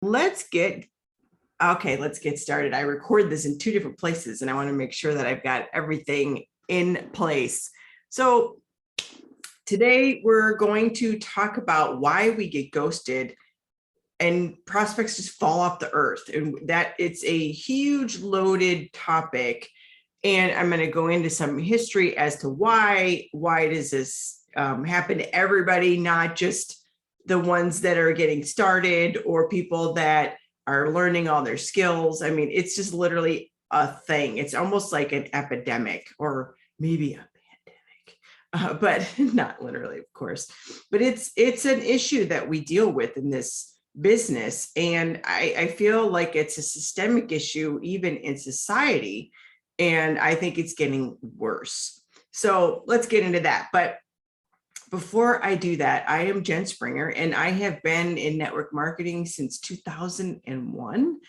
let's get let's get started. I record this in two different places and I want to make sure that I've got everything in place. So today we're going to talk about why we get ghosted and prospects just fall off the earth, and that it's a huge loaded topic. And I'm going to go into some history as to why does this happen to everybody, not just the ones that are getting started or people that are learning all their skills. I mean, it's just literally a thing. It's almost like an epidemic, or maybe a pandemic, but not literally, of course. But it's an issue that we deal with in this business. And I feel like it's a systemic issue, even in society. And I think it's getting worse. So let's get into that. But before I do that, I am Jen Springer, and I have been in network marketing since 2001.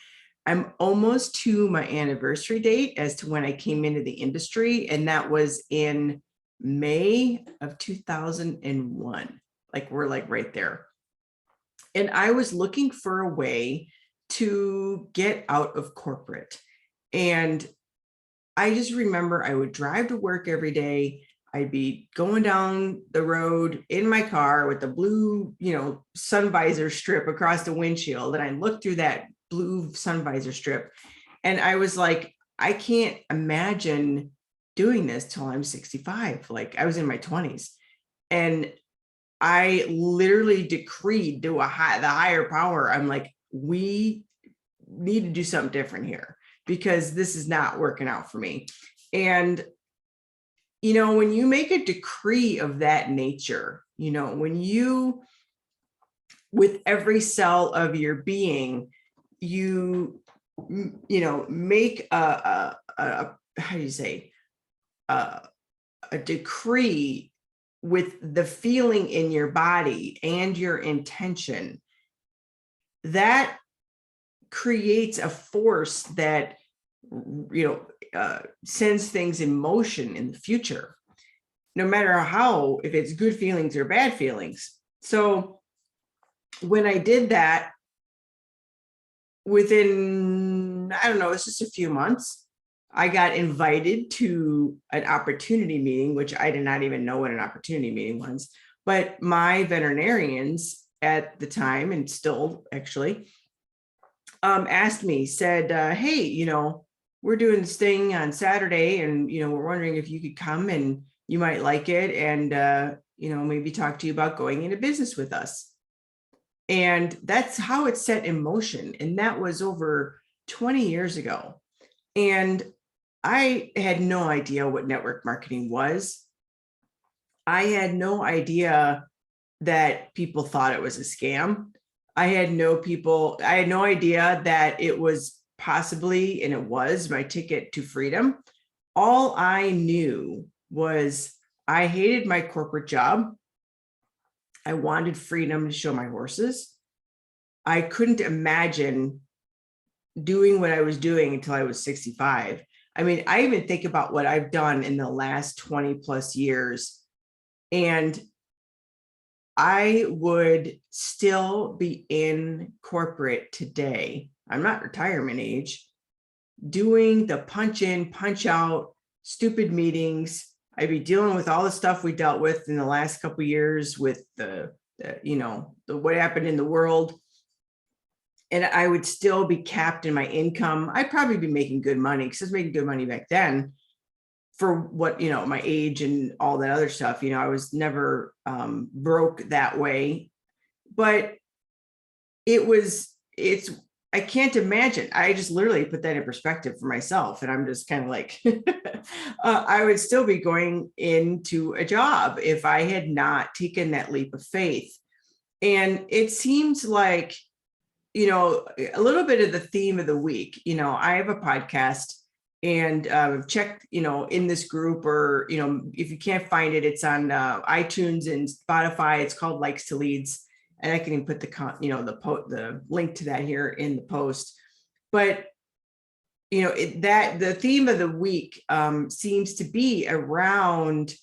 I'm almost to my anniversary date as to when I came into the industry, and that was in May of 2001. Like, we're like right there. And I was looking for a way to get out of corporate. And I just remember I would drive to work every day. I'd be going down the road in my car with the blue, sun visor strip across the windshield. And I looked through that blue sun visor strip and I was like, I can't imagine doing this till I'm 65. Like, I was in my 20s. And I literally decreed to the higher power. I'm like, we need to do something different here because this is not working out for me. And, when you make a decree of that nature, when you, with every cell of your being, you make how do you say, a decree with the feeling in your body and your intention, that creates a force that sends things in motion in the future, no matter how, if it's good feelings or bad feelings. So when I did that, within, I don't know, it's just a few months, I got invited to an opportunity meeting, which I did not even know what an opportunity meeting was. But my veterinarians at the time, and still actually, asked me, said, hey, we're doing this thing on Saturday, and, we're wondering if you could come and you might like it, and, maybe talk to you about going into business with us. And that's how it's set in motion. And that was over 20 years ago. And I had no idea what network marketing was. I had no idea that people thought it was a scam. I had no idea that it was possibly, and it was, my ticket to freedom. All I knew was I hated my corporate job. I wanted freedom to show my horses. I couldn't imagine doing what I was doing until I was 65. I mean, I even think about what I've done in the last 20 plus years, and I would still be in corporate today. I'm not retirement age, doing the punch in, punch out, stupid meetings. I'd be dealing with all the stuff we dealt with in the last couple of years with the what happened in the world. And I would still be capped in my income. I'd probably be making good money because I was making good money back then for what, my age and all that other stuff. I was never broke that way, but I can't imagine. I just literally put that in perspective for myself. And I'm just kind of like, I would still be going into a job if I had not taken that leap of faith. And it seems like, a little bit of the theme of the week. I have a podcast, and check, in this group, or, if you can't find it, it's on iTunes and Spotify. It's called Likes to Leads. And I can even put the link to that here in the post. But, the theme of the week seems to be around,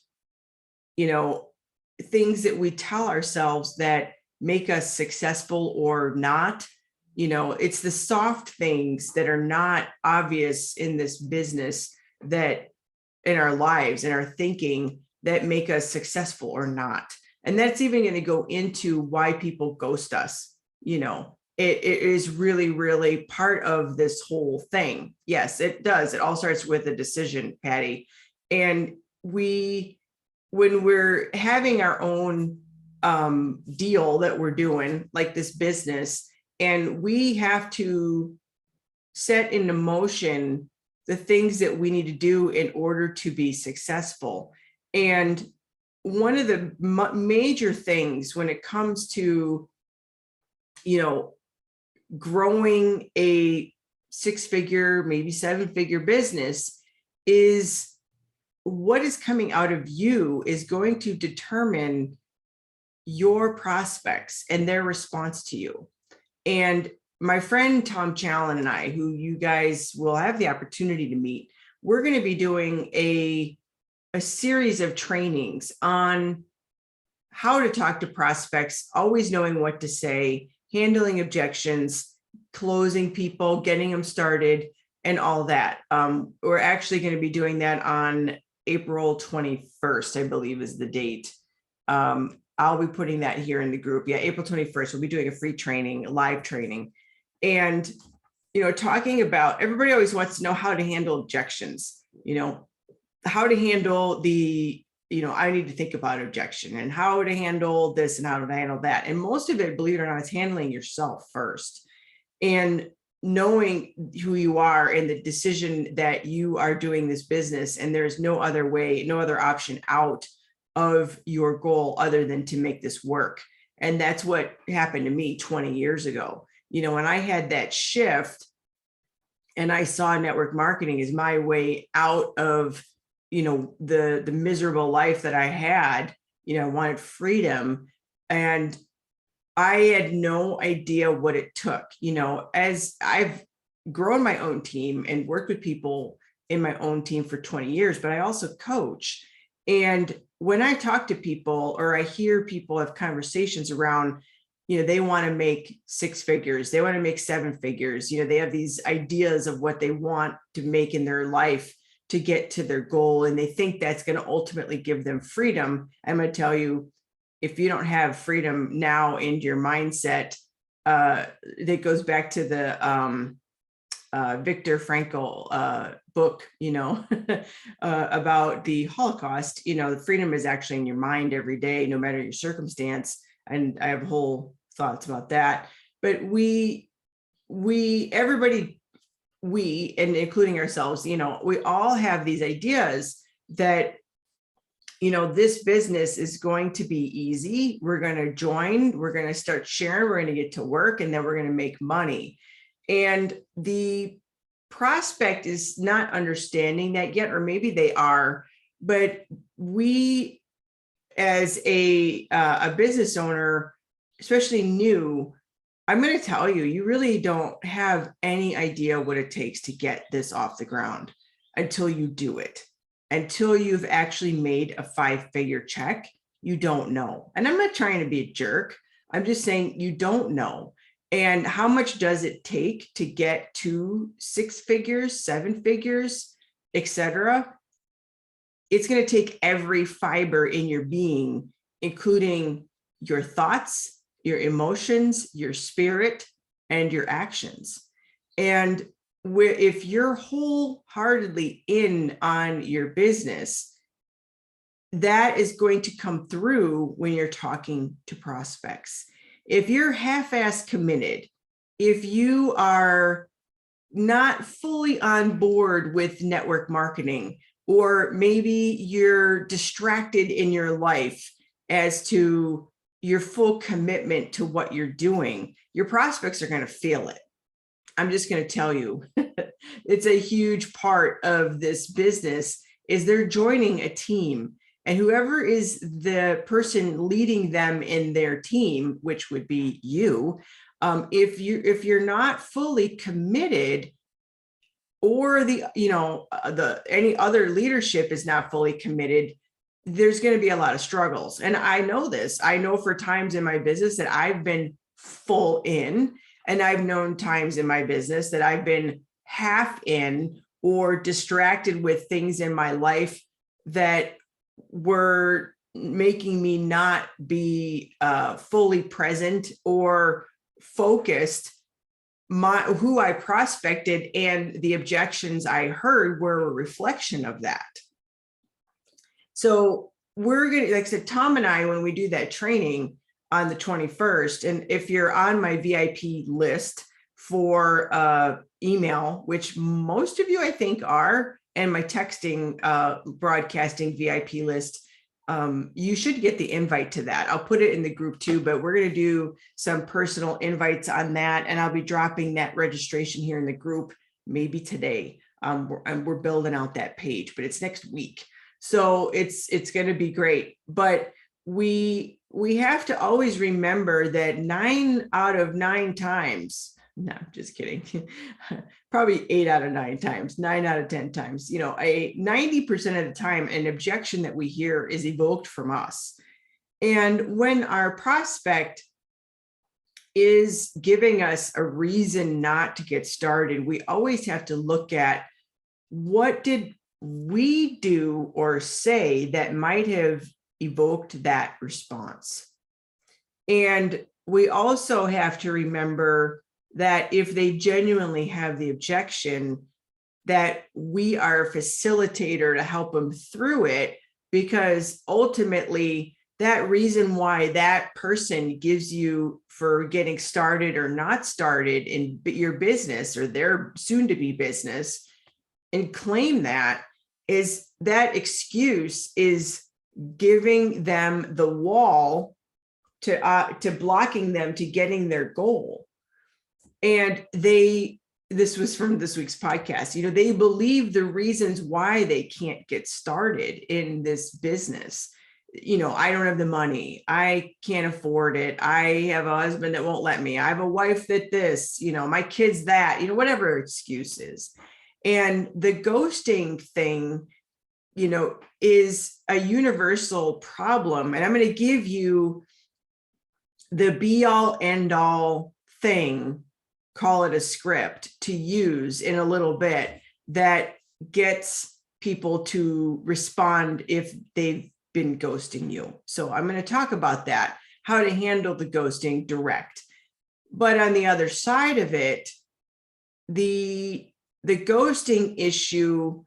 things that we tell ourselves that make us successful or not. It's the soft things that are not obvious in this business, that in our lives and our thinking, that make us successful or not. And that's even going to go into why people ghost us. It is really, really part of this whole thing. Yes, it does. It all starts with a decision, Patty. And when we're having our own deal that we're doing, like this business, and we have to set into motion the things that we need to do in order to be successful. And one of the major things when it comes to, growing a 6-figure, maybe 7-figure business, is what is coming out of you is going to determine your prospects and their response to you. And my friend Tom Challen and I, who you guys will have the opportunity to meet, we're going to be doing a series of trainings on how to talk to prospects, always knowing what to say, handling objections, closing people, getting them started, and all that. We're actually going to be doing that on April 21st, I believe is the date. I'll be putting that here in the group. Yeah, April 21st, we'll be doing a free training, a live training. And, talking about, everybody always wants to know how to handle objections, how to handle the, I need to think about objection, and how to handle this and how to handle that. And most of it, believe it or not, is handling yourself first and knowing who you are and the decision that you are doing this business. And there's no other way, no other option out of your goal other than to make this work. And that's what happened to me 20 years ago. When I had that shift and I saw network marketing as my way out of, the miserable life that I had, I wanted freedom. And I had no idea what it took, as I've grown my own team and worked with people in my own team for 20 years, but I also coach. And when I talk to people, or I hear people have conversations around, they want to make 6 figures, they want to make 7 figures, they have these ideas of what they want to make in their life to get to their goal. And they think that's going to ultimately give them freedom. I'm going to tell you, if you don't have freedom now in your mindset, that goes back to the Viktor Frankl book, about the Holocaust. The freedom is actually in your mind every day, no matter your circumstance. And I have whole thoughts about that. But everybody, and including ourselves, we all have these ideas that, this business is going to be easy. We're going to join, we're going to start sharing, we're going to get to work, and then we're going to make money. And the prospect is not understanding that yet, or maybe they are, but we, as a business owner, especially new, I'm going to tell you, you really don't have any idea what it takes to get this off the ground until you do it. Until you've actually made a 5-figure check, you don't know. And I'm not trying to be a jerk. I'm just saying you don't know. And how much does it take to get to 6 figures, 7 figures, etc.? It's going to take every fiber in your being, including your thoughts, your emotions, your spirit, and your actions. And if you're wholeheartedly in on your business, that is going to come through when you're talking to prospects. If you're half-ass committed, if you are not fully on board with network marketing, or maybe you're distracted in your life as to your full commitment to what you're doing, your prospects are going to feel it. I'm just going to tell you, it's a huge part of this business is they're joining a team, and whoever is the person leading them in their team, which would be you, if you're not fully committed, or any other leadership is not fully committed, there's going to be a lot of struggles. And I know this. I know for times in my business that I've been full in. And I've known times in my business that I've been half in or distracted with things in my life that were making me not be fully present or focused. Who I prospected and the objections I heard were a reflection of that. So we're going to, like I said, Tom and I, when we do that training on the 21st, and if you're on my VIP list for email, which most of you I think are, and my texting broadcasting VIP list, you should get the invite to that. I'll put it in the group too, but we're going to do some personal invites on that. And I'll be dropping that registration here in the group, maybe today. We're building out that page, but it's next week. So it's going to be great. But we have to always remember that 9 out of 9 times, no, just kidding. Probably 8 out of 9 times, 9 out of 10 times, 90% of the time, an objection that we hear is evoked from us. And when our prospect is giving us a reason not to get started, we always have to look at what did we do or say that might have evoked that response. And we also have to remember that if they genuinely have the objection, that we are a facilitator to help them through it, because ultimately that reason why that person gives you for getting started or not started in your business or their soon to be business, and claim that is that excuse is giving them the wall to blocking them to getting their goal. And this was from this week's podcast, they believe the reasons why they can't get started in this business. I don't have the money. I can't afford it. I have a husband that won't let me. I have a wife that this, my kids that, whatever excuse is. And the ghosting thing, is a universal problem. And I'm going to give you the be all end all thing, call it a script, to use in a little bit that gets people to respond if they've been ghosting you. So I'm going to talk about that, how to handle the ghosting direct. But on the other side of it, the ghosting issue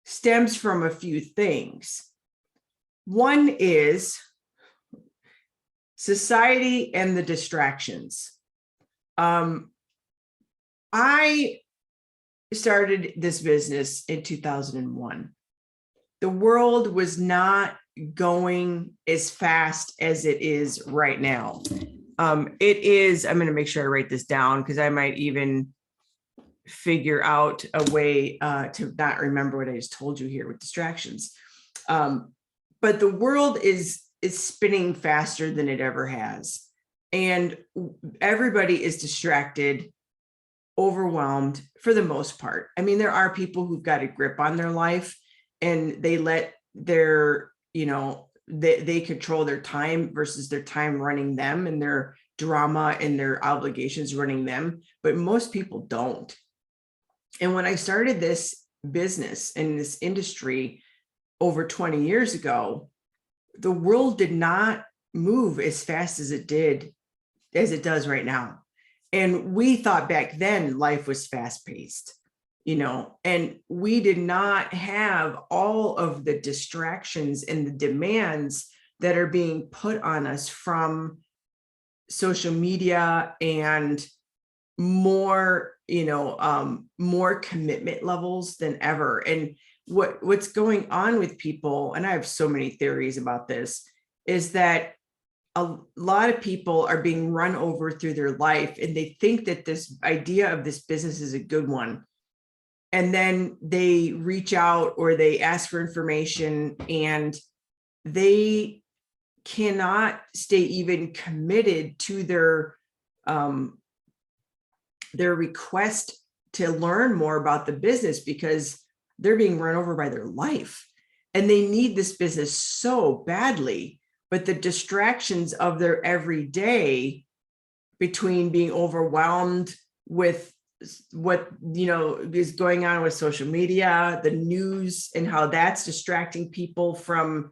stems from a few things. One is society and the distractions. I started this business in 2001. The world was not going as fast as it is right now. It is, I'm going to make sure I write this down because I might even figure out a way to not remember what I just told you here with distractions. But the world is spinning faster than it ever has. And everybody is distracted, overwhelmed for the most part. I mean, there are people who've got a grip on their life and they let their, they control their time versus their time running them, and their drama and their obligations running them. But most people don't. And when I started this business and this industry over 20 years ago, the world did not move as fast as it does right now. And we thought back then life was fast paced, and we did not have all of the distractions and the demands that are being put on us from social media and more, more commitment levels than ever. And what's going on with people, and I have so many theories about this, is that a lot of people are being run over through their life and they think that this idea of this business is a good one. And then they reach out or they ask for information and they cannot stay even committed to their request to learn more about the business because they're being run over by their life and they need this business so badly. But the distractions of their everyday between being overwhelmed with what, is going on with social media, the news, and how that's distracting people from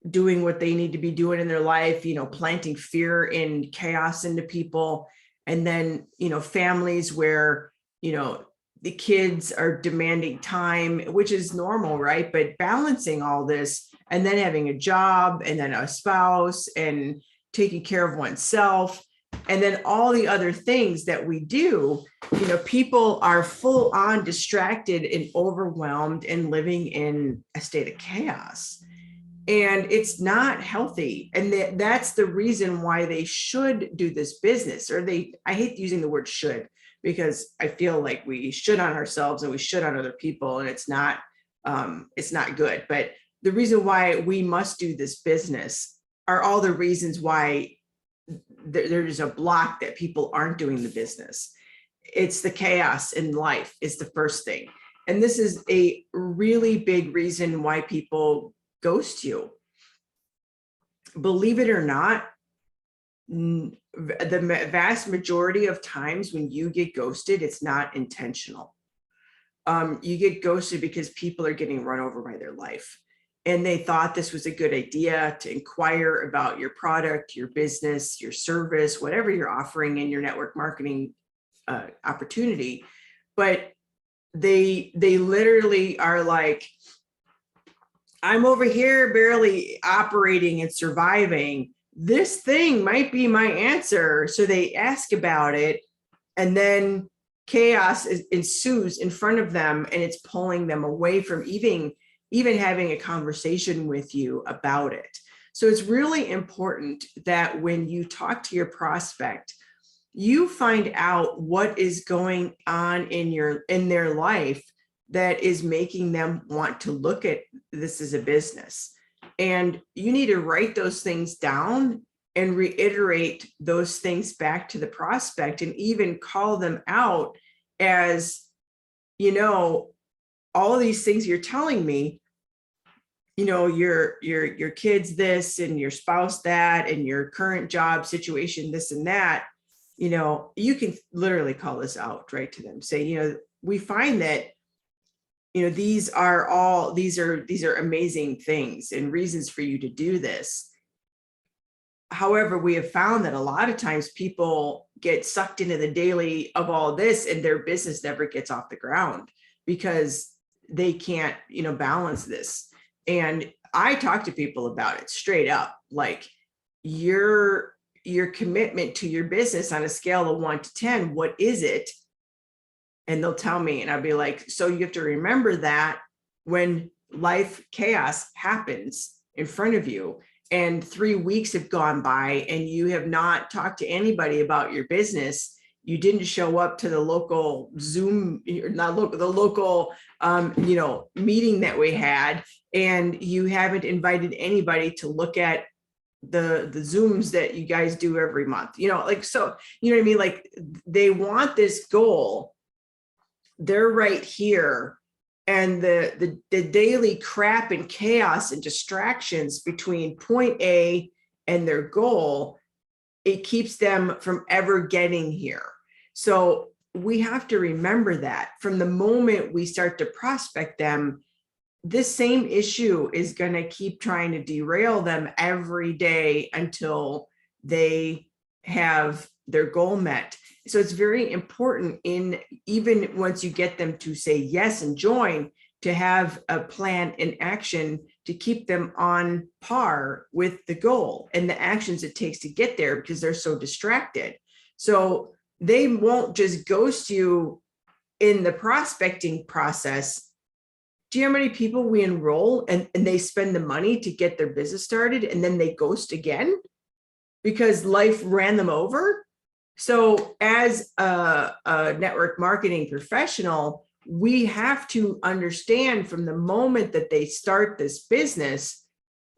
doing what they need to be doing in their life, planting fear and chaos into people. And then, families where, the kids are demanding time, which is normal, right? But balancing all this and then having a job and then a spouse and taking care of oneself, and then all the other things that we do, people are full on distracted and overwhelmed and living in a state of chaos. And it's not healthy. And that's the reason why they should do this business, or I hate using the word should, because I feel like we should on ourselves and we should on other people, and it's not good. But the reason why we must do this business are all the reasons why there's a block that people aren't doing the business. It's the chaos in life is the first thing. And this is a really big reason why people ghost you. Believe it or not, the vast majority of times when you get ghosted, it's not intentional. You get ghosted because people are getting run over by their life. And they thought this was a good idea to inquire about your product, your business, your service, whatever you're offering in your network marketing opportunity. But they literally are like, I'm over here barely operating and surviving. This thing might be my answer. So they ask about it, and then chaos ensues in front of them, and it's pulling them away from even having a conversation with you about it. So it's really important that when you talk to your prospect, you find out what is going on in their life that is making them want to look at this as a business. And you need to write those things down and reiterate those things back to the prospect, and even call them out as, all of these things you're telling me, your kids this, and your spouse that, and your current job situation this and that, you can literally call this out right to them. Say, we find that, these are amazing things and reasons for you to do this. However, we have found that a lot of times people get sucked into the daily of all this, and their business never gets off the ground because they can't, balance this. And I talk to people about it straight up, like your commitment to your business on a scale of 1 to 10, what is it? And they'll tell me, and I'll be like, so you have to remember that when life chaos happens in front of you, and 3 weeks have gone by and you have not talked to anybody about your business, you didn't show up to the local Zoom, the local, meeting that we had, and you haven't invited anybody to look at the Zooms that you guys do every month, so, you know what I mean? Like, they want this goal. They're right here. And the daily crap and chaos and distractions between point A and their goal, it keeps them from ever getting here. So we have to remember that from the moment we start to prospect them, this same issue is going to keep trying to derail them every day until they have their goal met. So it's very important, even once you get them to say yes and join, to have a plan in action to keep them on par with the goal and the actions it takes to get there, because they're so distracted. So they won't just ghost you in the prospecting process. Do you know how many people we enroll and they spend the money to get their business started, and then they ghost again because life ran them over? So as a network marketing professional, we have to understand from the moment that they start this business,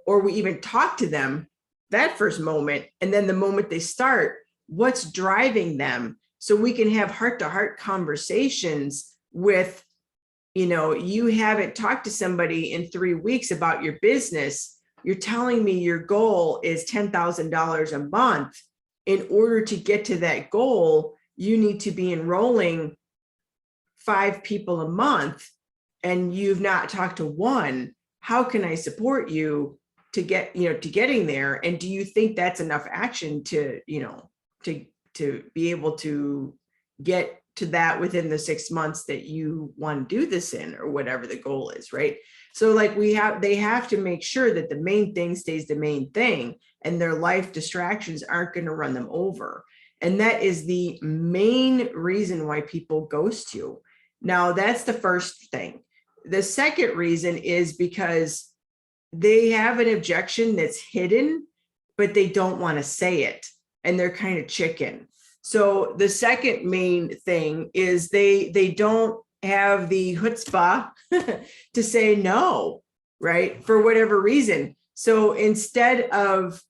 or we even talk to them, that first moment, and then the moment they start, what's driving them, so we can have heart-to-heart conversations with, you haven't talked to somebody in 3 weeks about your business. You're telling me your goal is $10,000 a month, in order to get to that goal, you need to be enrolling 5 people a month and you've not talked to one. How can I support you to get, to getting there? And do you think that's enough action to, to be able to get to that within the 6 months that you want to do this in, or whatever the goal is, right? So like they have to make sure that the main thing stays the main thing and their life distractions aren't going to run them over. And that is the main reason why people ghost you. Now, that's the first thing. The second reason is because they have an objection that's hidden, but they don't want to say it. And they're kind of chicken. So the second main thing is they don't have the chutzpah to say no, right? For whatever reason. So instead of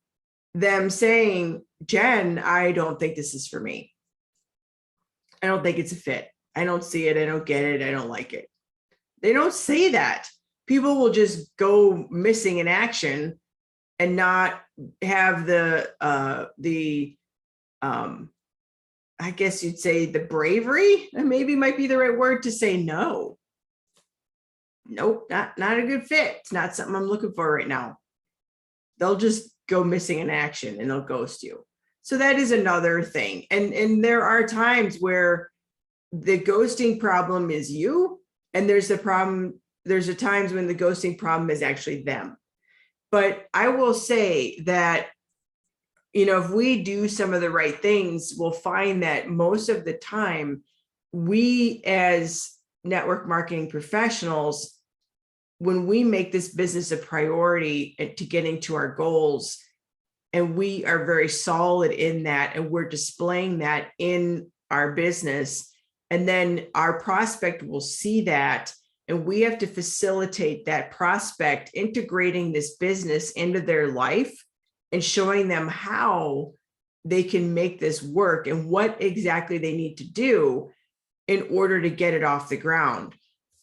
them saying, Jen, I don't think this is for me. I don't think it's a fit. I don't see it. I don't get it. I don't like it. They don't say that. People will just go missing in action and not have I guess you'd say the bravery, and maybe might be the right word, to say no. Nope, not a good fit. It's not something I'm looking for right now. They'll just go missing in action and they'll ghost you. So that is another thing. And there are times where the ghosting problem is you, and there's a times when the ghosting problem is actually them. But I will say that, if we do some of the right things, we'll find that most of the time, we as network marketing professionals, when we make this business a priority to getting to our goals, and we are very solid in that, and we're displaying that in our business, and then our prospect will see that, and we have to facilitate that prospect integrating this business into their life and showing them how they can make this work and what exactly they need to do in order to get it off the ground.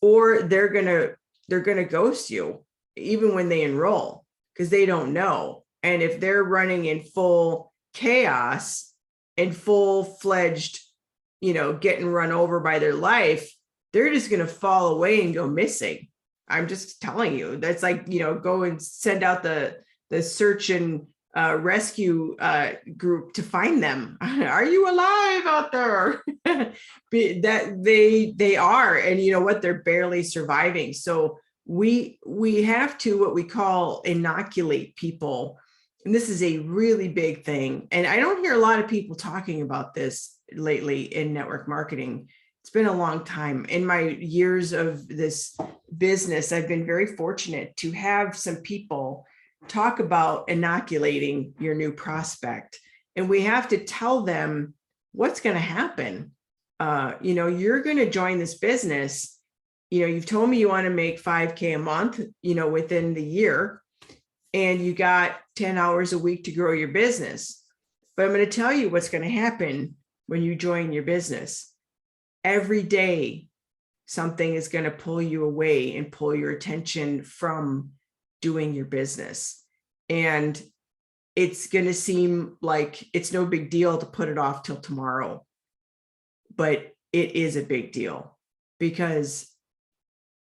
Or they're gonna ghost you even when they enroll, because they don't know. And if they're running in full chaos and full-fledged, getting run over by their life, they're just gonna fall away and go missing. I'm just telling you. That's like, go and send out the search and rescue group to find them. Are you alive out there? That they are, and you know what? They're barely surviving. So we have to, what we call, inoculate people. And this is a really big thing. And I don't hear a lot of people talking about this lately in network marketing. It's been a long time. In my years of this business, I've been very fortunate to have some people talk about inoculating your new prospect. And we have to tell them what's going to happen. You're going to join this business. You've told me you want to make 5K a month, within the year, and you got 10 hours a week to grow your business. But I'm going to tell you what's going to happen when you join your business. Every day, something is going to pull you away and pull your attention from doing your business. And it's going to seem like it's no big deal to put it off till tomorrow. But it is a big deal, because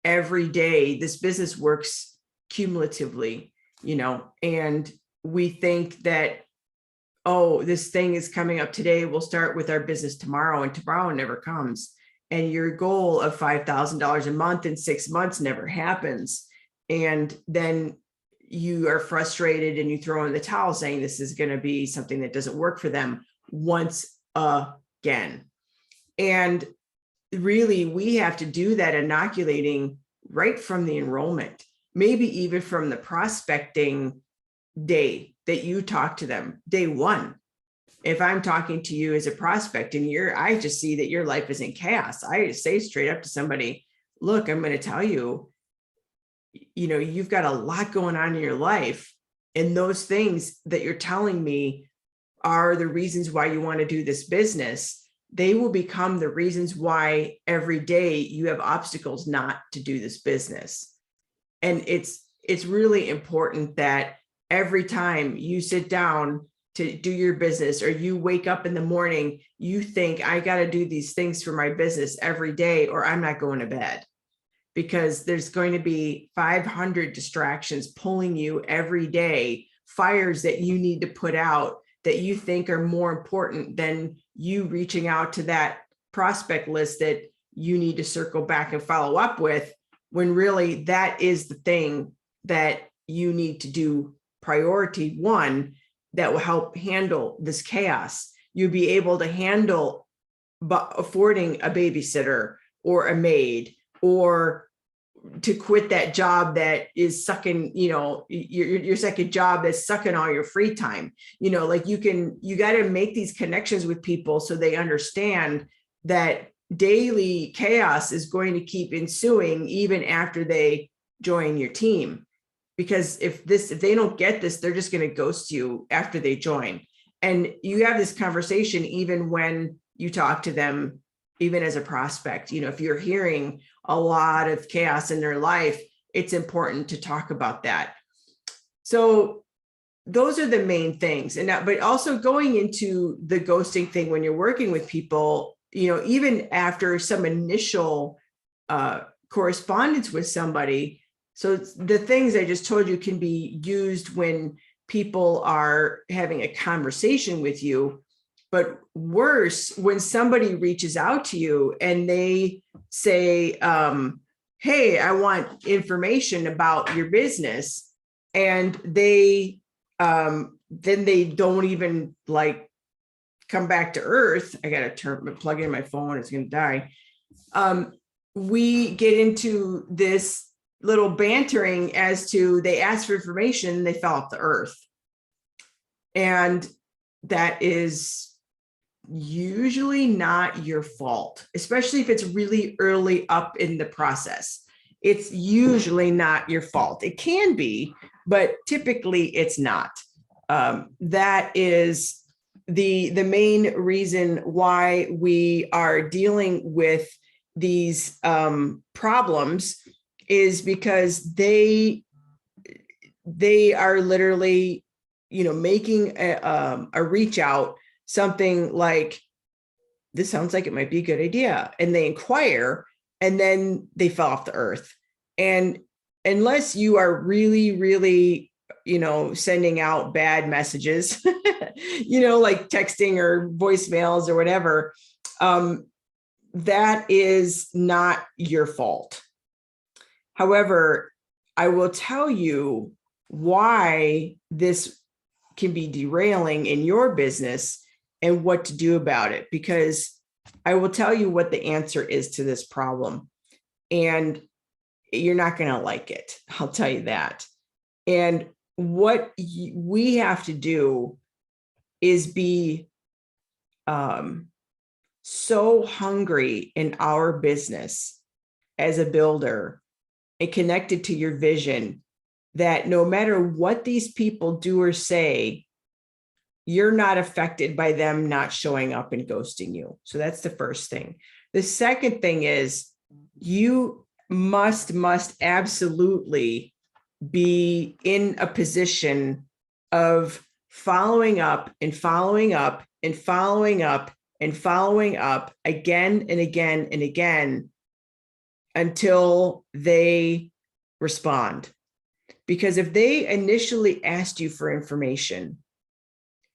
every day this business works cumulatively, and we think that, oh, this thing is coming up today, we'll start with our business tomorrow, and tomorrow never comes. And your goal of $5,000 a month in 6 months never happens. And then you are frustrated and you throw in the towel, saying this is going to be something that doesn't work for them once again. And really, we have to do that inoculating right from the enrollment, maybe even from the prospecting day that you talk to them, day one. If I'm talking to you as a prospect and I just see that your life is in chaos, I say straight up to somebody, look, I'm going to tell you, you've got a lot going on in your life, and those things that you're telling me are the reasons why you want to do this business. They will become the reasons why every day you have obstacles not to do this business. And it's really important that every time you sit down to do your business, or you wake up in the morning, you think, I got to do these things for my business every day, or I'm not going to bed, because there's going to be 500 distractions pulling you every day, fires that you need to put out that you think are more important than you reaching out to that prospect list that you need to circle back and follow up with, when really that is the thing that you need to do priority one, that will help handle this chaos. You'll be able to handle affording a babysitter or a maid, or to quit that job that is sucking, your second job that's sucking all your free time. Like you got to make these connections with people so they understand that daily chaos is going to keep ensuing even after they join your team. Because if they don't get this, they're just going to ghost you after they join. And you have this conversation even when you talk to them, even as a prospect. If you're hearing a lot of chaos in their life, it's important to talk about that. So those are the main things. But also going into the ghosting thing when you're working with people, even after some initial correspondence with somebody. So the things I just told you can be used when people are having a conversation with you, but worse, when somebody reaches out to you and they say, hey, I want information about your business. And they, then they don't even come back to earth. I got to plug in my phone. It's going to die. We get into this little bantering as to, they asked for information, they fell off the earth. And that is usually not your fault, especially if it's really early up in the process. It's usually not your fault. It can be, but typically it's not. That is the main reason why we are dealing with these problems, is because they are literally, making a reach out, something like, this sounds like it might be a good idea. And they inquire, and then they fell off the earth. And unless you are really, really, sending out bad messages, like texting or voicemails or whatever, that is not your fault. However, I will tell you why this can be derailing in your business and what to do about it, because I will tell you what the answer is to this problem, and you're not going to like it. I'll tell you that. And what we have to do is be so hungry in our business as a builder and connected to your vision that no matter what these people do or say, you're not affected by them not showing up and ghosting you. So that's the first thing. The second thing is, you must absolutely be in a position of following up and following up and following up and following up again and again and again until they respond. Because if they initially asked you for information,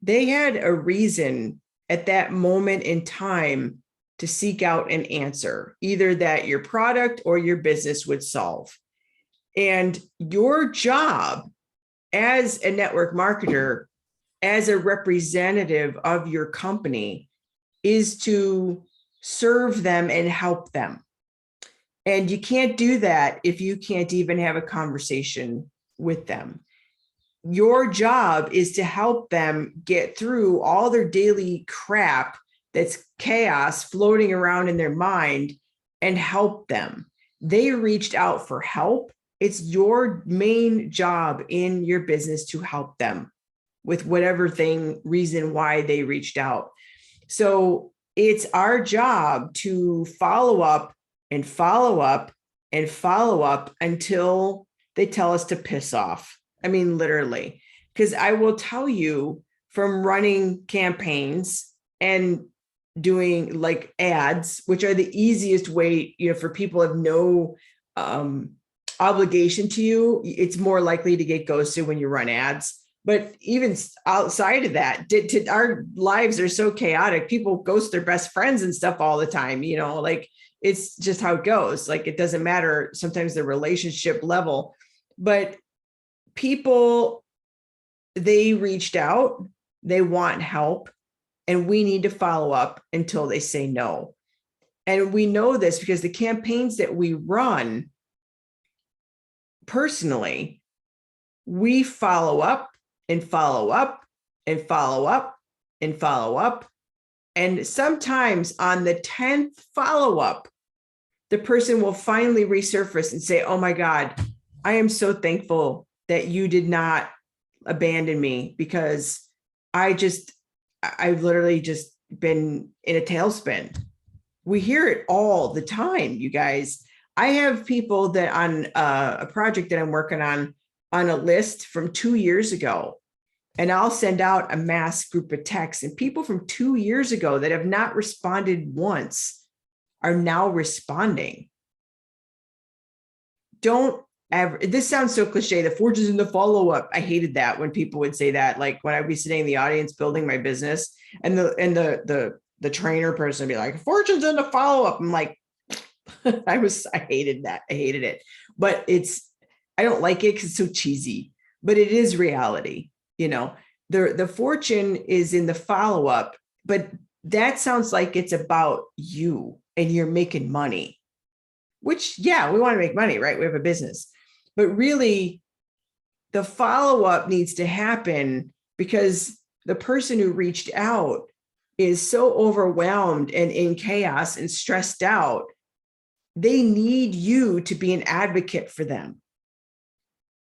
they had a reason at that moment in time to seek out an answer, either that your product or your business would solve. And your job as a network marketer, as a representative of your company, is to serve them and help them. And you can't do that if you can't even have a conversation with them. Your job is to help them get through all their daily crap that's chaos floating around in their mind and help them. They reached out for help. It's your main job in your business to help them with whatever reason why they reached out. So it's our job to follow up and follow up and follow up until they tell us to piss off. I mean, literally, because I will tell you, from running campaigns and doing like ads, which are the easiest way, for people who have no obligation to you. It's more likely to get ghosted when you run ads. But even outside of that, our lives are so chaotic. People ghost their best friends and stuff all the time, like it's just how it goes. Like, it doesn't matter sometimes the relationship level, but people, they reached out, they want help, and we need to follow up until they say no. And we know this because the campaigns that we run personally, we follow up and follow up and follow up and follow up. And sometimes on the 10th follow-up, the person will finally resurface and say, oh my God, I am so thankful that you did not abandon me, because I've literally just been in a tailspin. We hear it all the time, you guys. I have people that on a project that I'm working on a list from 2 years ago, and I'll send out a mass group of texts, and people from 2 years ago that have not responded once are now responding. Don't ever, this sounds so cliche, the fortune's in the follow-up. I hated that when people would say that, like when I'd be sitting in the audience building my business, and the trainer person would be like, fortune's in the follow-up. I'm like, I hated that. I hated it. But I don't like it because it's so cheesy, but it is reality. The fortune is in the follow-up, but that sounds like it's about you and you're making money, which, yeah, we want to make money, right? We have a business, but really the follow-up needs to happen because the person who reached out is so overwhelmed and in chaos and stressed out. They need you to be an advocate for them.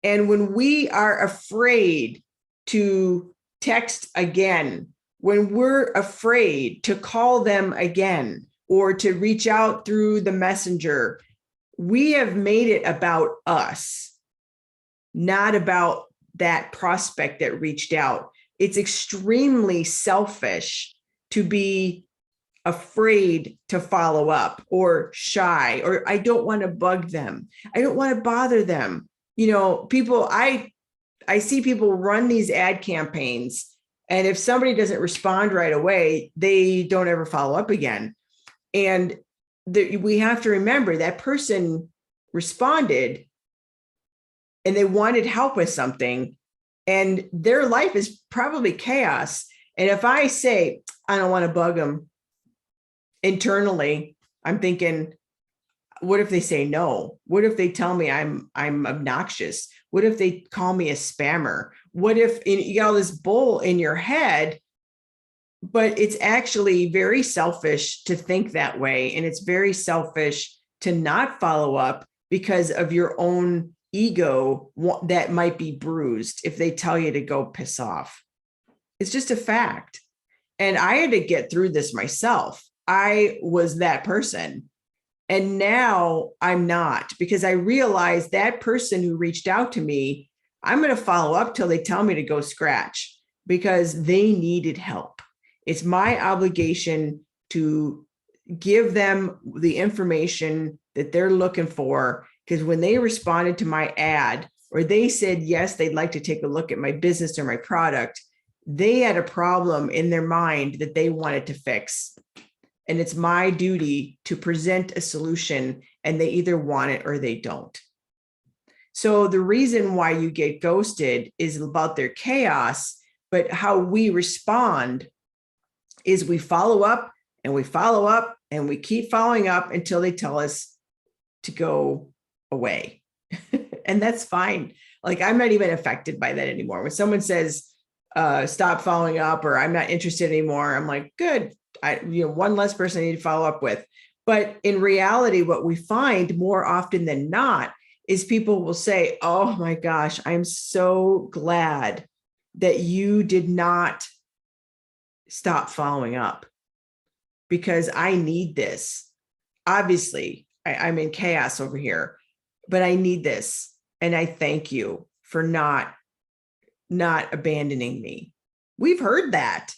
And when we are afraid to text again, when we're afraid to call them again or to reach out through the messenger, we have made it about us, not about that prospect that reached out. It's extremely selfish to be afraid to follow up or shy, or I don't want to bug them. I don't want to bother them. People, I see people run these ad campaigns, and if somebody doesn't respond right away, they don't ever follow up again. And we have to remember that person responded and they wanted help with something, and their life is probably chaos. And if I say, I don't want to bug them, internally, I'm thinking, what if they say no? What if they tell me I'm obnoxious? What if they call me a spammer? What if you got all this bull in your head? But it's actually very selfish to think that way. And it's very selfish to not follow up because of your own ego that might be bruised if they tell you to go piss off. It's just a fact. And I had to get through this myself. I was that person. And now I'm not, because I realized that person who reached out to me, I'm going to follow up till they tell me to go scratch, because they needed help. It's my obligation to give them the information that they're looking for, because when they responded to my ad, or they said, yes, they'd like to take a look at my business or my product, they had a problem in their mind that they wanted to fix. And it's my duty to present a solution, and they either want it or they don't. So the reason why you get ghosted is about their chaos, but how we respond is we follow up and we follow up and we keep following up until they tell us to go away. And that's fine. Like, I'm not even affected by that anymore. When someone says, stop following up, or I'm not interested anymore, I'm like, good. One less person I need to follow up with. But in reality, what we find more often than not is people will say, oh my gosh, I'm so glad that you did not stop following up, because I need this. Obviously, I'm in chaos over here, but I need this. And I thank you for not abandoning me. We've heard that.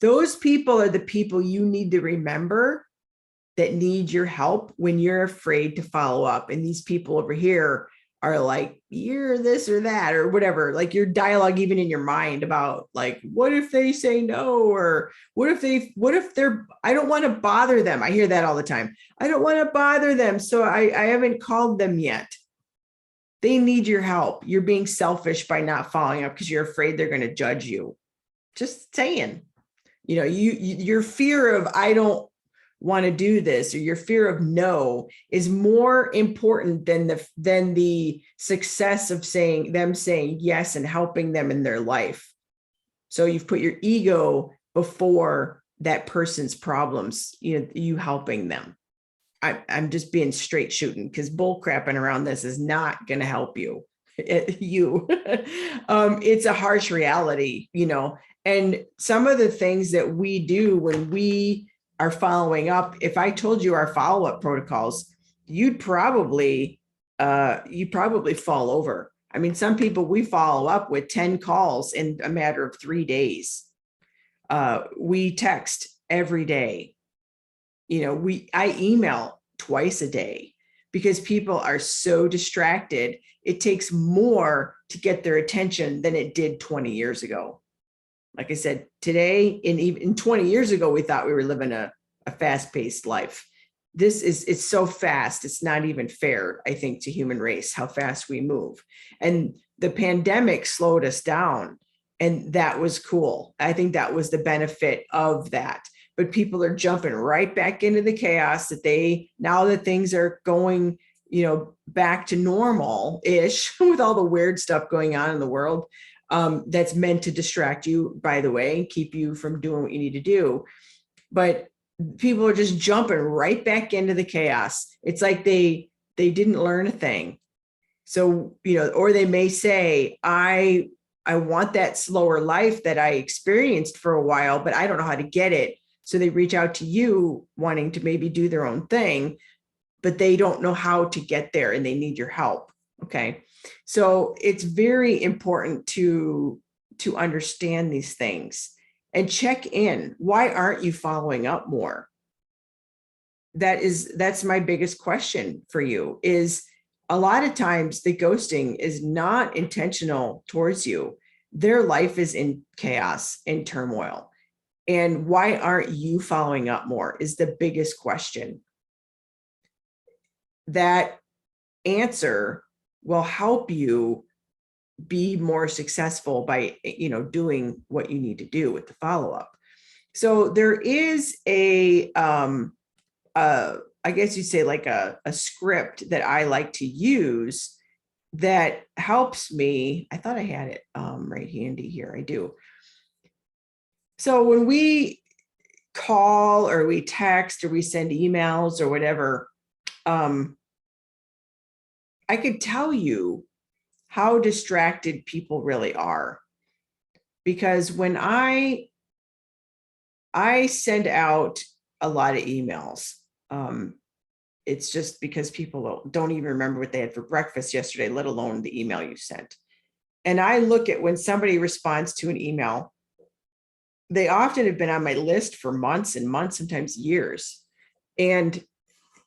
Those people are the people you need to remember that need your help when you're afraid to follow up. And these people over here are like, you're this or that or whatever, like your dialogue, even in your mind about like, what if they say no? Or what if they're, I don't want to bother them. I hear that all the time. I don't want to bother them. So I haven't called them yet. They need your help. You're being selfish by not following up because you're afraid they're going to judge you. Just saying, your fear of, I don't want to do this, or your fear of no is more important than the success of saying yes and helping them in their life. So you've put your ego before that person's problems, you helping them. I'm just being straight shooting because bull crapping around this is not going to help you. It's a harsh reality, and some of the things that we do when we are following up, if I told you our follow-up protocols, you'd probably fall over. I mean, some people we follow up with 10 calls in a matter of 3 days. We text every day. I email twice a day because people are so distracted. It takes more to get their attention than it did 20 years ago. Like I said, today, and even 20 years ago, we thought we were living a fast-paced life. It's so fast. It's not even fair, I think, to human race, how fast we move. And the pandemic slowed us down, and that was cool. I think that was the benefit of that. But people are jumping right back into the chaos now that things are going, back to normal-ish with all the weird stuff going on in the world. That's meant to distract you, by the way, and keep you from doing what you need to do. But people are just jumping right back into the chaos. It's like they didn't learn a thing. So, or they may say, I want that slower life that I experienced for a while, but I don't know how to get it. So they reach out to you wanting to maybe do their own thing, but they don't know how to get there and they need your help. Okay. So it's very important to understand these things and check in. Why aren't you following up more? That's my biggest question for you. Is a lot of times the ghosting is not intentional towards you. Their life is in chaos and turmoil. And why aren't you following up more is the biggest question. That answer will help you be more successful by, doing what you need to do with the follow-up. So there is I guess you'd say like a script that I like to use that helps me. I thought I had it right handy here. I do. So when we call or we text or we send emails or whatever, I could tell you how distracted people really are. Because when I send out a lot of emails, it's just because people don't even remember what they had for breakfast yesterday, let alone the email you sent. And I look at when somebody responds to an email, they often have been on my list for months and months, sometimes years. And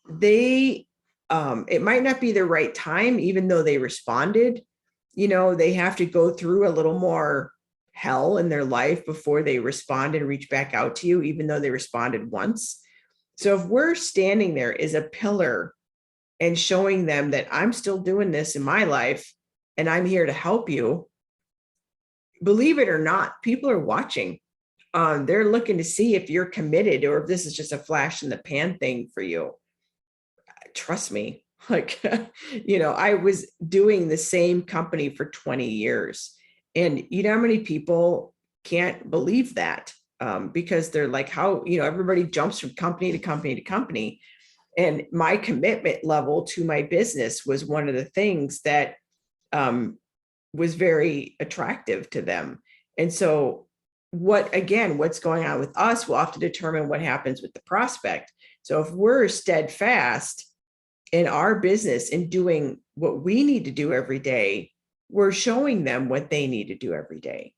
it might not be the right time, even though they responded. They have to go through a little more hell in their life before they respond and reach back out to you, even though they responded once. So if we're standing there as a pillar and showing them that I'm still doing this in my life and I'm here to help you, believe it or not, people are watching. They're looking to see if you're committed or if this is just a flash in the pan thing for you. Trust me, I was doing the same company for 20 years. And how many people can't believe that because they're like, how, everybody jumps from company to company to company. And my commitment level to my business was one of the things that was very attractive to them. And so what's going on with us will have to determine what happens with the prospect. So if we're steadfast in our business and doing what we need to do every day, we're showing them what they need to do every day.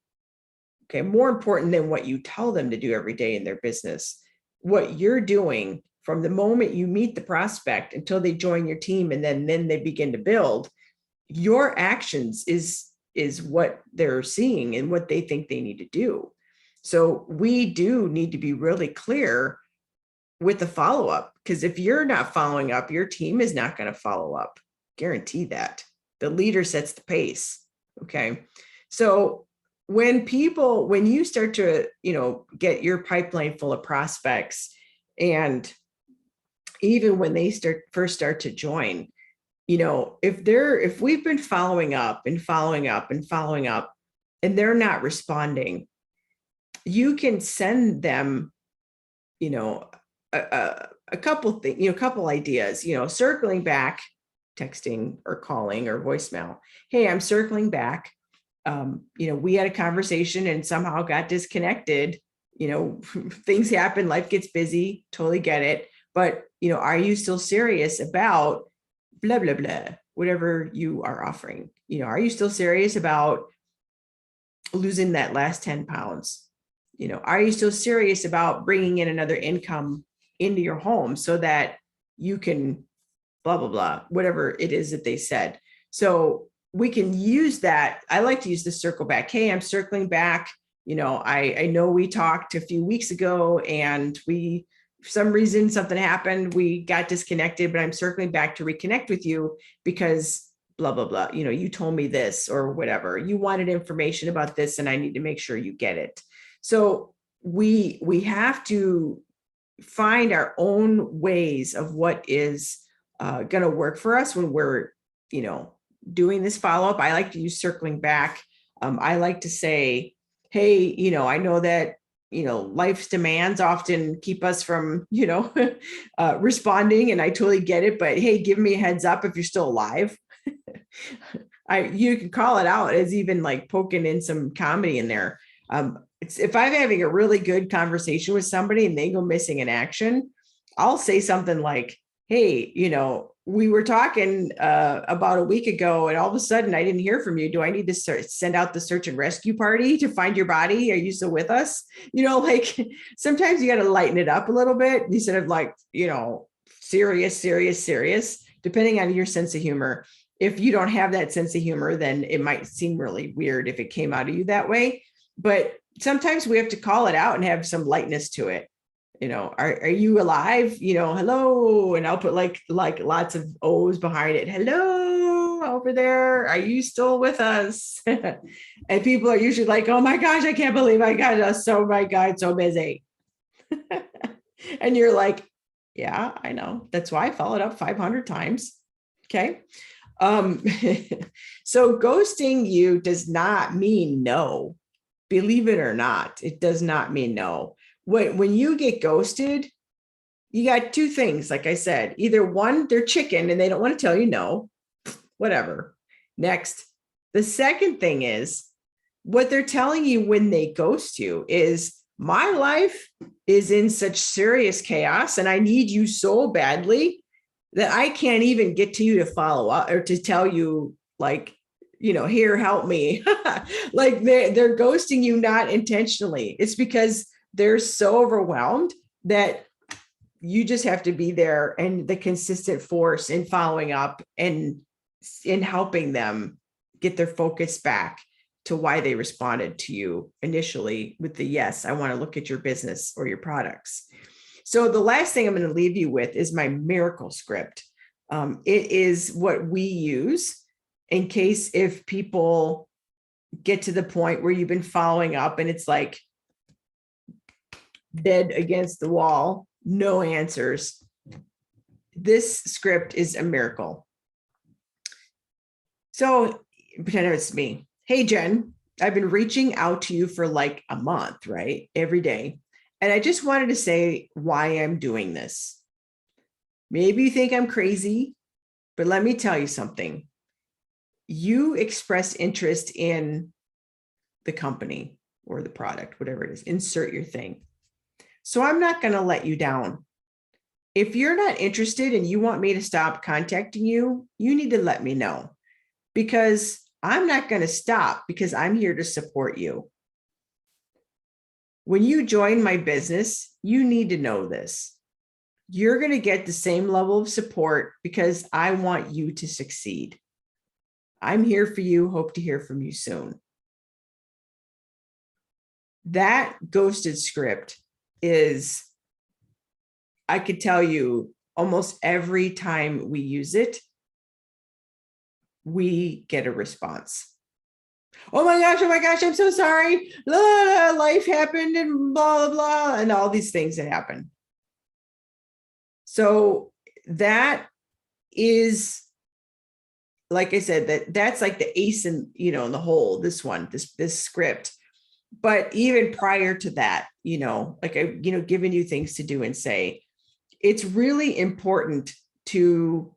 Okay, more important than what you tell them to do every day in their business. What you're doing from the moment you meet the prospect until they join your team, and then they begin to build, your actions is what they're seeing and what they think they need to do. So we do need to be really clear with the follow-up, because if you're not following up, your team is not going to follow up. Guarantee that. The leader sets the pace. Okay. So when you start to, get your pipeline full of prospects, and even when they first start to join, if we've been following up and following up and following up and they're not responding, you can send them, a couple things, a couple ideas, circling back, texting or calling or voicemail. Hey, I'm circling back. We had a conversation and somehow got disconnected. Things happen, life gets busy, totally get it. But, are you still serious about blah, blah, blah, whatever you are offering? Are you still serious about losing that last 10 pounds? Are you still serious about bringing in another income into your home so that you can blah, blah, blah, whatever it is that they said. So we can use that. I like to use the circle back. Hey, I'm circling back. I know we talked a few weeks ago and for some reason, something happened. We got disconnected, but I'm circling back to reconnect with you because blah, blah, blah. You told me this or whatever. You wanted information about this and I need to make sure you get it. So we have to find our own ways of what is going to work for us when we're, doing this follow-up. I like to use circling back. I like to say, hey, I know that, life's demands often keep us from, responding, and I totally get it, but hey, give me a heads up if you're still alive. You can call it out as even like poking in some comedy in there. If I'm having a really good conversation with somebody and they go missing in action, I'll say something like, hey, we were talking about a week ago and all of a sudden I didn't hear from you. Do I need to send out the search and rescue party to find your body? Are you still with us? Sometimes you got to lighten it up a little bit instead of like, serious, depending on your sense of humor. If you don't have that sense of humor, then it might seem really weird if it came out of you that way. But sometimes we have to call it out and have some lightness to it. Are you alive? Hello. And I'll put like lots of O's behind it. Hello over there. Are you still with us? And people are usually like, oh my gosh, I can't believe I got us. Oh my God, so busy. And you're like, yeah, I know. That's why I followed up 500 times. Okay. So ghosting you does not mean no. Believe it or not, it does not mean no. When you get ghosted, you got two things. Like I said, either one, they're chicken and they don't want to tell you no, whatever. Next, the second thing is what they're telling you when they ghost you is my life is in such serious chaos and I need you so badly that I can't even get to you to follow up or to tell you like, here, help me. Like they're ghosting you not intentionally. It's because they're so overwhelmed that you just have to be there and the consistent force in following up and in helping them get their focus back to why they responded to you initially with the yes, I want to look at your business or your products. So the last thing I'm going to leave you with is my miracle script. It is what we use in case if people get to the point where you've been following up and it's like dead against the wall, no answers. This script is a miracle. So pretend it's me. Hey, Jen, I've been reaching out to you for like a month, right? Every day. And I just wanted to say why I'm doing this. Maybe you think I'm crazy, but let me tell you something. You express interest in the company or the product, whatever it is, insert your thing. So I'm not going to let you down. If you're not interested and you want me to stop contacting you, you need to let me know because I'm not going to stop because I'm here to support you. When you join my business, you need to know this. You're going to get the same level of support because I want you to succeed. I'm here for you. Hope to hear from you soon. That ghosted script is, I could tell you, almost every time we use it, we get a response. Oh my gosh, I'm so sorry. Life happened and blah, blah, blah, and all these things that happen. So that is, like I said, that's like the ace in, in the hole, this one, this script. But even prior to that, like I, giving you things to do and say, it's really important to,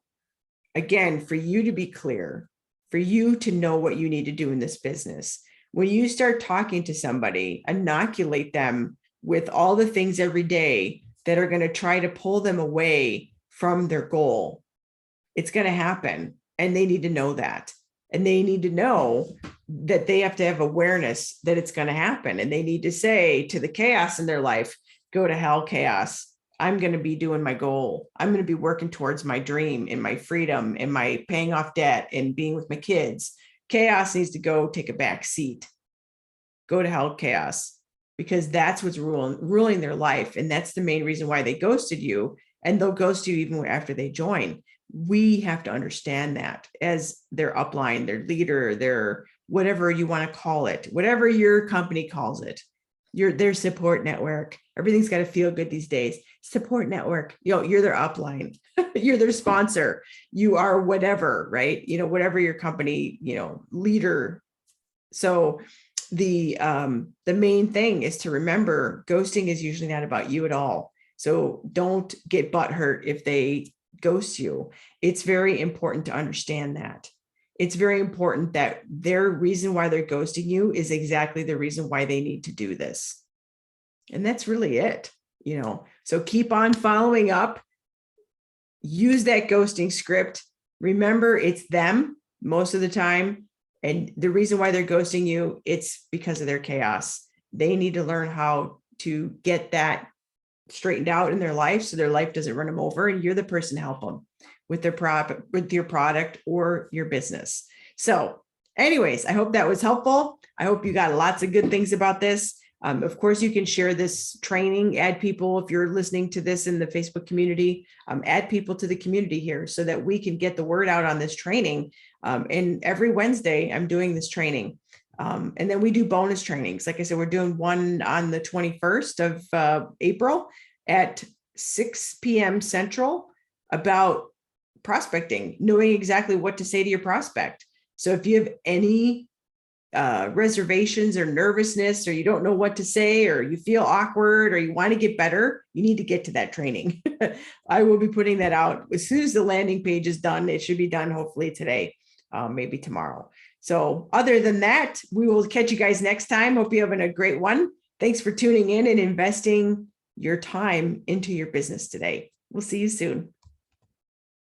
again, for you to be clear, for you to know what you need to do in this business. When you start talking to somebody, inoculate them with all the things every day that are going to try to pull them away from their goal. It's going to happen. And they need to know that. And they need to know that they have to have awareness that it's going to happen. And they need to say to the chaos in their life, go to hell, chaos. I'm going to be doing my goal. I'm going to be working towards my dream and my freedom and my paying off debt and being with my kids. Chaos needs to go take a back seat. Go to hell, chaos, because that's what's ruling their life. And that's the main reason why they ghosted you. And they'll ghost you even after they join. We have to understand that as their upline, their leader, their whatever you want to call it, whatever your company calls it, their support network. Everything's got to feel good these days. Support network, you're their upline, you're their sponsor, you are whatever, right? Whatever your company, leader. So the main thing is to remember, ghosting is usually not about you at all. So don't get butthurt if they ghost you. It's very important to understand that. It's very important that their reason why they're ghosting you is exactly the reason why they need to do this. And that's really it, So keep on following up. Use that ghosting script. Remember, it's them most of the time. And the reason why they're ghosting you, it's because of their chaos. They need to learn how to get that straightened out in their life so their life doesn't run them over, and you're the person to help them with their with your product or your business. So anyways, I hope that was helpful. I hope you got lots of good things about this. Of course, you can share this training, add people, if you're listening to this in the Facebook community, add people to the community here so that we can get the word out on this training. And every Wednesday, I'm doing this training. And then we do bonus trainings. Like I said, we're doing one on the 21st of April at 6 p.m. Central about prospecting, knowing exactly what to say to your prospect. So if you have any reservations or nervousness, or you don't know what to say, or you feel awkward, or you want to get better, you need to get to that training. I will be putting that out as soon as the landing page is done. It should be done hopefully today, maybe tomorrow. So other than that, we will catch you guys next time. Hope you're having a great one. Thanks for tuning in and investing your time into your business today. We'll see you soon.